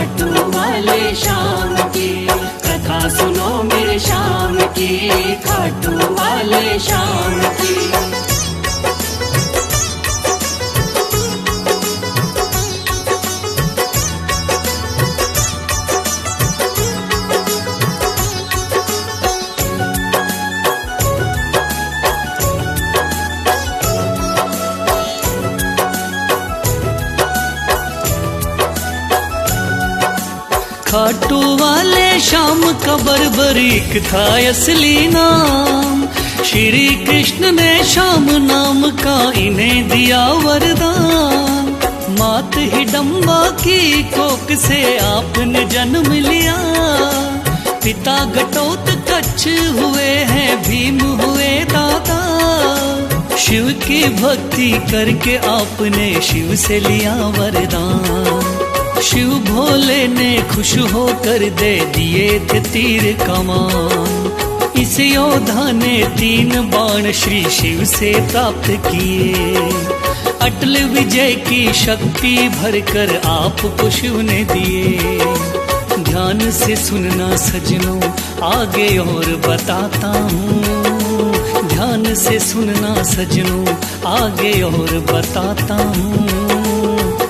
खाटू वाले शाम की, कथा सुनो मेरे शाम की, खाटू वाले शाम की। खाटू वाले शाम का बर्बरीक था असली नाम, श्री कृष्ण ने शाम नाम का इन्हें दिया वरदान। मात हिडम्बा की कोख से आपने जन्म लिया, पिता घटोत्कच हुए हैं भीम हुए दादा। शिव की भक्ति करके आपने शिव से लिया वरदान। शिव भोले ने खुश होकर दे दिए थे तीर कमान, इस योद्धा ने 3 बाण श्री शिव से प्राप्त किए। अटल विजय की शक्ति भरकर आपको शिव ने दिए। ध्यान से सुनना सजनों आगे और बताता हूँ, ध्यान से सुनना सजनों आगे और बताता हूँ।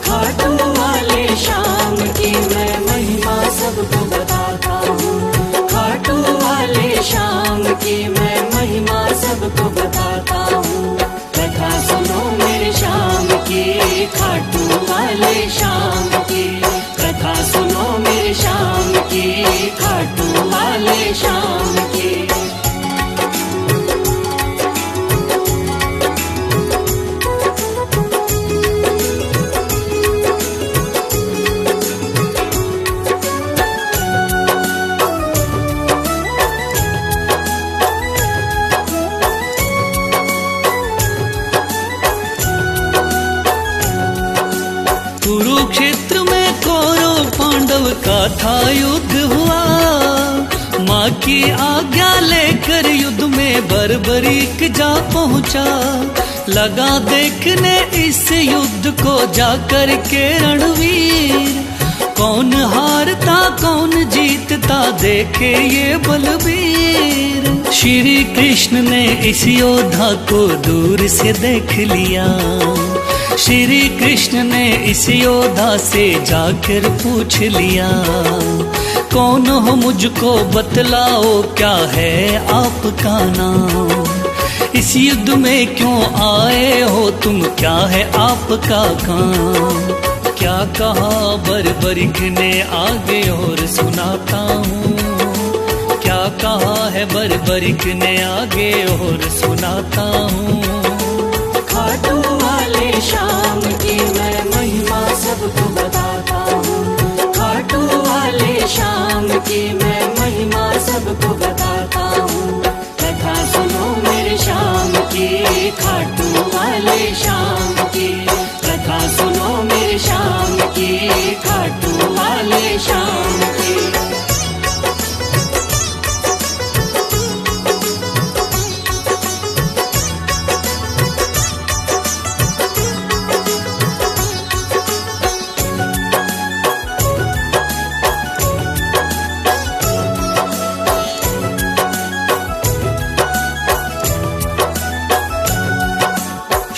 खाटू वाले शाम की मैं महिमा सबको बताता हूँ, खाटू वाले शाम की मैं महिमा सबको बताता हूँ। कथा सुनो मेरे शाम की, खाटू वाले शाम की, कथा सुनो मेरे शाम की, खाटू वाले शाम की। कुरुक्षेत्र में कौरव पांडव का था युद्ध हुआ, माँ की आज्ञा लेकर युद्ध में बर्बरीक जा पहुँचा। लगा देखने इस युद्ध को जाकर के रणवीर, कौन हारता कौन जीतता देखे ये बलवीर। श्री कृष्ण ने इस योद्धा को दूर से देख लिया, श्री कृष्ण ने इस योद्धा से जाकर पूछ लिया। कौन हो मुझको बतलाओ क्या है आपका नाम, इस युद्ध में क्यों आए हो तुम, क्या है आपका काम। क्या कहा बर्बरीक ने आगे और सुनाता हूँ, क्या कहा है बर्बरीक ने आगे और सुनाता हूँ। खाटू वाले शाम की मैं महिमा सबको बताता हूँ, खाटू वाले शाम की मैं महिमा सबको बताता हूँ। कथा सुनो मेरे शाम की, खाटू वाले शाम की, कथा सुनो मेरे शाम की, खाटू वाले शाम की।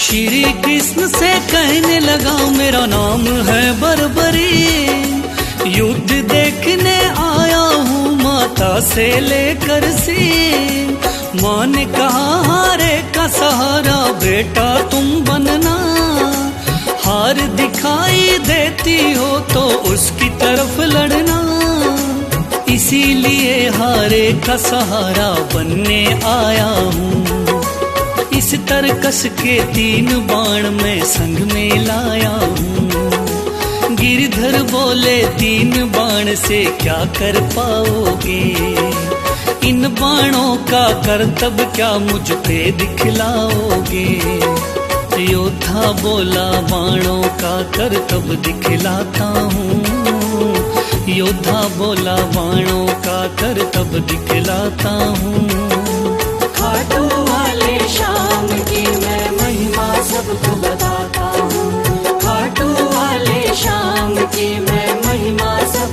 श्री कृष्ण से कहने लगा मेरा नाम है बर्बरी, युद्ध देखने आया हूँ माता से लेकर सी। माँ ने कहा हारे का सहारा बेटा तुम बनना, हार दिखाई देती हो तो उसकी तरफ लड़ना। इसीलिए हारे का सहारा बनने आया हूँ, इस तरकस के 3 बाण में संग में लाया हूँ। गिरधर बोले 3 बाण से क्या कर पाओगे, इन बाणों का करतब क्या मुझ पे दिखलाओगे। योद्धा बोला बाणों का करतब दिखलाता हूँ, योद्धा बोला बाणों का करतब दिखलाता हूँ। खाटू वाले शाम की मैं महिमा सबको बताता हूँ, खाटू वाले शाम की मैं महिमा सब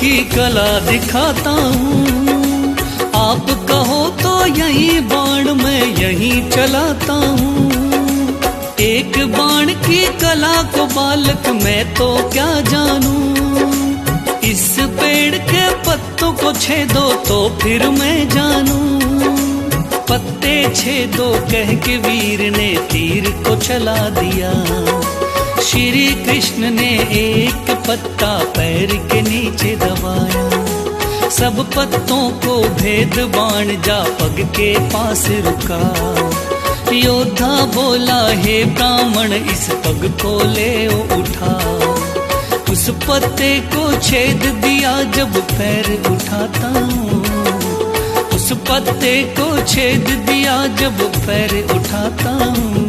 की कला दिखाता हूँ। आप कहो तो यही बाण मैं यहीं चलाता हूँ। एक बाण की कला को बालक मैं तो क्या जानूं। इस पेड़ के पत्तों को छेदो तो फिर मैं जानूं। पत्ते छेदो कह के वीर ने तीर को चला दिया। श्री कृष्ण ने एक पत्ता पैर के नीचे दबाया। सब पत्तों को भेद बाण जा पग के पास रुका। योद्धा बोला हे ब्राह्मण इस पग को ले उठा। उस पत्ते को छेद दिया जब पैर उठाता हूँ। उस पत्ते को छेद दिया जब पैर उठाता हूँ।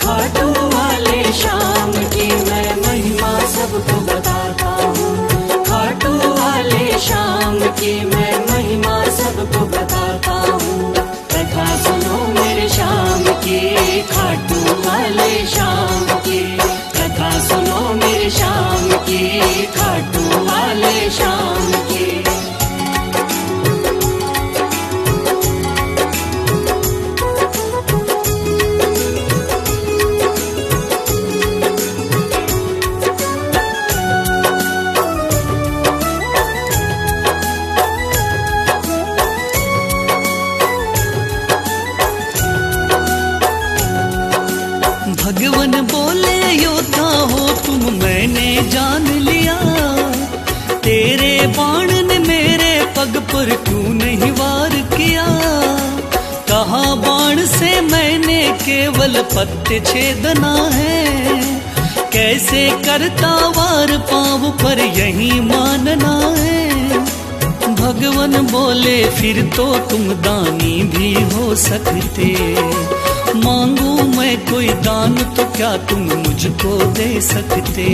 खाटू वाले श्याम की मैं महिमा सबको बताता हूँ। खाटू वाले श्याम की मैं महिमा सबको बताता हूँ। कथा सुनो मेरे श्याम की, खाटू वाले श्याम की। कथा सुनो मेरे श्याम की, खाटू वाले श्याम की। भगवान बोले योद्धा हो तुम मैंने जान लिया। तेरे बाण ने मेरे पग पर क्यों नहीं वार किया। कहा बाण से मैंने केवल पत्ते छेदना है। कैसे करता वार पाँव पर यही मानना है। भगवान बोले फिर तो तुम दानी भी हो सकते। मांगू मैं कोई दान तो क्या तुम मुझको दे सकते।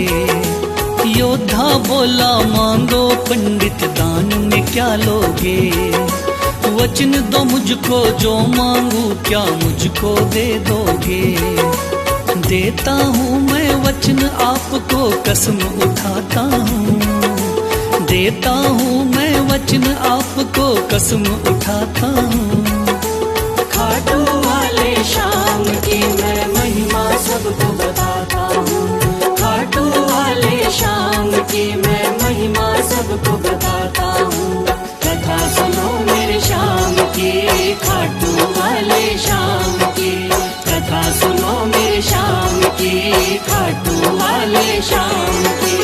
योद्धा बोला मांगो पंडित दान में क्या लोगे। वचन दो मुझको जो मांगू क्या मुझको दे दोगे। देता हूँ मैं वचन आपको कसम उठाता हूँ। देता हूँ मैं वचन आपको कसम उठाता हूँ। खाटू वाले श्याम की मैं महिमा सबको बताता हूँ। खाटू वाले श्याम की मैं महिमा सबको बताता हूँ। कथा सुनो मेरे श्याम की, खाटू वाले श्याम की। कथा सुनो मेरे श्याम की, खाटू वाले श्याम की।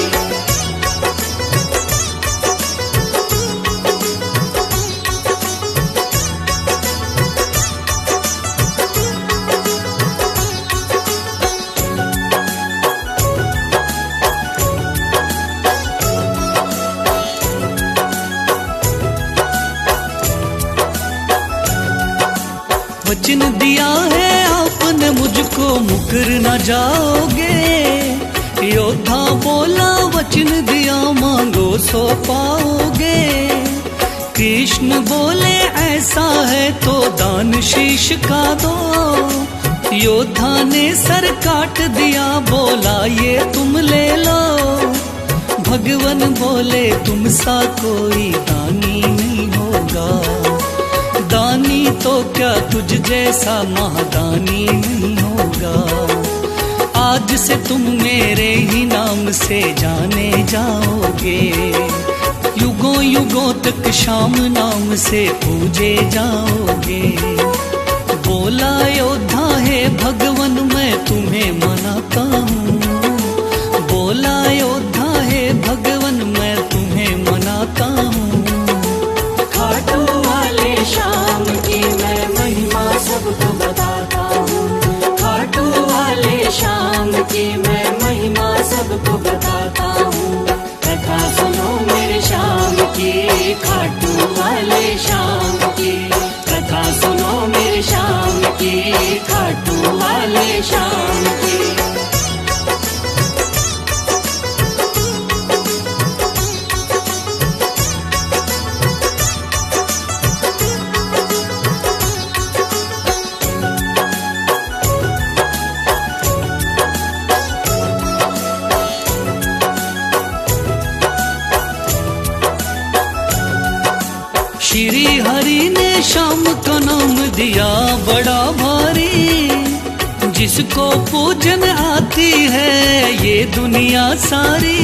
वचन दिया है आपने मुझको मुकर न जाओगे। योद्धा बोला वचन दिया मांगो सो पाओगे। कृष्ण बोले ऐसा है तो दान शीश का दो। योद्धा ने सर काट दिया बोला ये तुम ले लो। भगवान बोले तुम सा कोई दानी नहीं होगा। दानी तो क्या तुझ जैसा महादानी नहीं होगा। आज से तुम मेरे ही नाम से जाने जाओगे। युगों युगों तक श्याम नाम से पूजे जाओगे। बोला योद्धा है भगवान मैं तुम्हें मनाता हूँ। बोला योद्धा है भगवान मैं तुम्हें मनाता हूँ। खाटू वाले श्याम की मैं महिमा सबको बताता हूँ। खाटू वाले श्याम की मैं महिमा सबको बताता हूँ। कथा सुनो मेरे श्याम की, खाटू वाले श्याम की। कथा सुनो मेरे श्याम की, खाटू वाले श्याम की। श्री हरि ने श्याम का नाम दिया बड़ा भारी, जिसको पूजन आती है ये दुनिया सारी।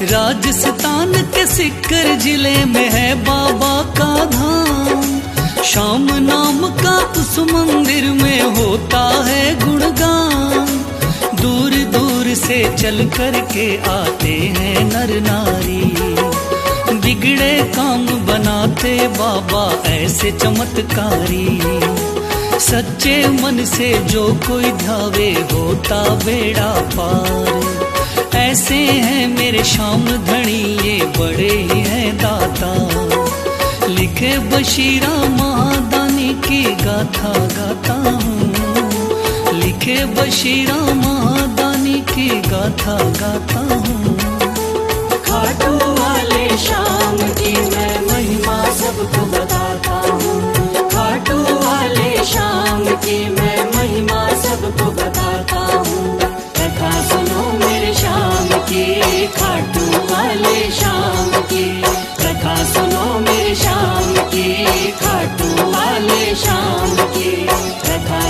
राजस्थान के सिक्कर जिले में है बाबा का धाम, श्याम नाम का उस मंदिर में होता है गुणगान। दूर दूर से चल कर के आते हैं नर नारी, बिगड़े काम बनाते बाबा ऐसे चमत्कारी। सच्चे मन से जो कोई ध्यावे होता बेड़ा पार। ऐसे हैं मेरे श्याम धनी ये बड़े ही हैं दाता, लिखे बशीरा महादानी की गाथा गाता हूँ, लिखे बशीरा महादानी की गाथा गाता हूँ। खाटू वाले श्याम की मैं महिमा सबको बताता हूँ, खाटू वाले श्याम की मैं महिमा सबको बताता हूँ। कथा सुनो मेरे श्याम की, खाटू वाले श्याम की, कथा सुनो मेरे श्याम की, खाटू वाले श्याम की, कथा